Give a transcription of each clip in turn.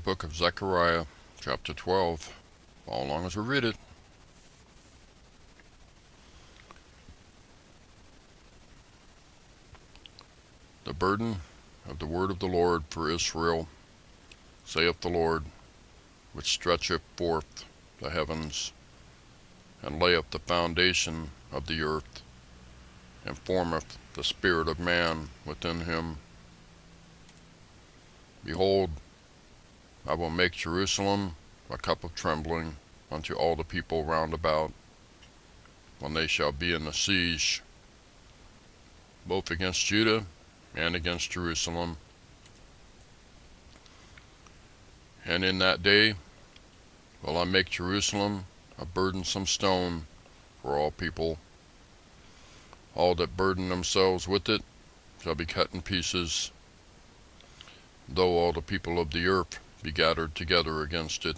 book of Zechariah, chapter 12. Follow along as we read it. The burden of the word of the Lord for Israel, saith the Lord, which stretcheth forth the heavens, and layeth the foundation of the earth, and formeth the spirit of man within him. Behold, I will make Jerusalem a cup of trembling unto all the people round about, when they shall be in the siege, both against Judah and against Jerusalem. And in that day will I make Jerusalem a burdensome stone for all people. All that burden themselves with it shall be cut in pieces, though all the people of the earth be gathered together against it.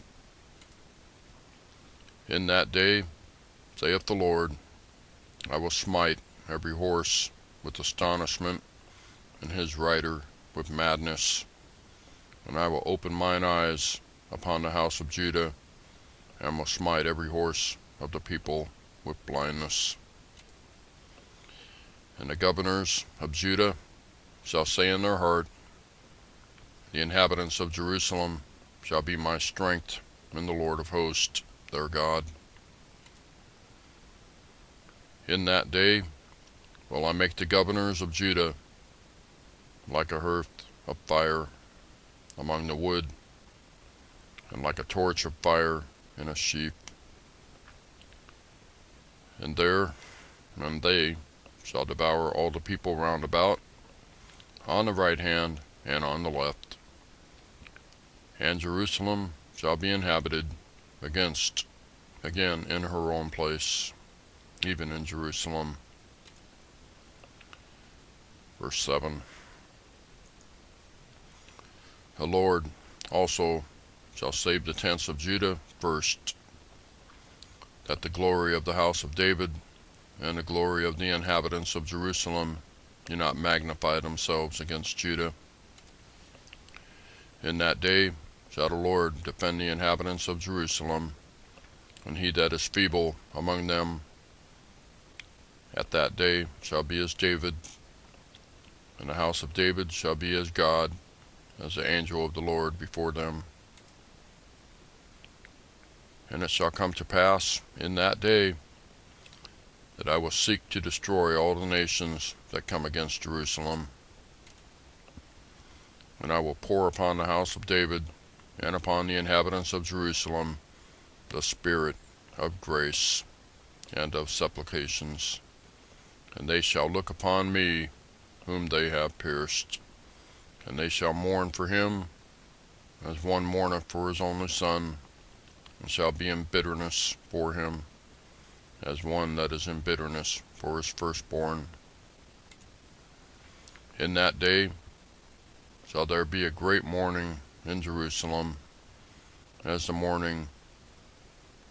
In that day, saith the Lord, I will smite every horse with astonishment, and his rider with madness. And I will open mine eyes upon the house of Judah, and will smite every horse of the people with blindness. And the governors of Judah shall say in their heart, the inhabitants of Jerusalem shall be my strength in the Lord of hosts, their God. In that day will I make the governors of Judah like a hearth of fire among the wood, and like a torch of fire in a sheaf. And they shall devour all the people round about, on the right hand and on the left. And Jerusalem shall be inhabited again in her own place, even in Jerusalem. Verse 7. The Lord also shall save the tents of Judah first, that the glory of the house of David and the glory of the inhabitants of Jerusalem do not magnify themselves against Judah. In that day shall the Lord defend the inhabitants of Jerusalem, and he that is feeble among them at that day shall be as David, and the house of David shall be as God, as the angel of the Lord before them. And it shall come to pass in that day that I will seek to destroy all the nations that come against Jerusalem. And I will pour upon the house of David and upon the inhabitants of Jerusalem the spirit of grace and of supplications. And they shall look upon me whom they have pierced, and they shall mourn for him as one mourneth for his only son, and shall be in bitterness for him, as one that is in bitterness for his firstborn. In that day shall there be a great mourning in Jerusalem, as the mourning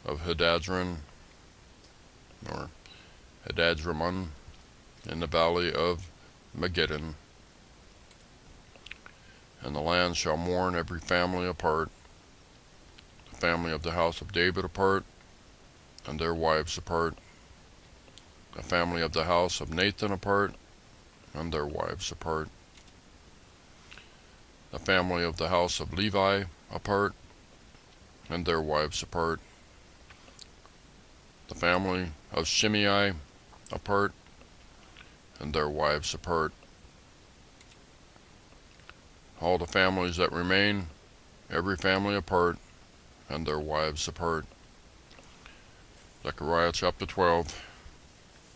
of Hadadrimmon in the valley of Megiddon. And the land shall mourn every family apart, the family of the house of David apart, and their wives apart, the family of the house of Nathan apart, and their wives apart, the family of the house of Levi apart, and their wives apart, the family of Shimei apart, and their wives apart. All the families that remain, every family apart, and their wives apart. Zechariah chapter 12.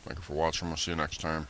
Thank you for watching. We'll see you next time.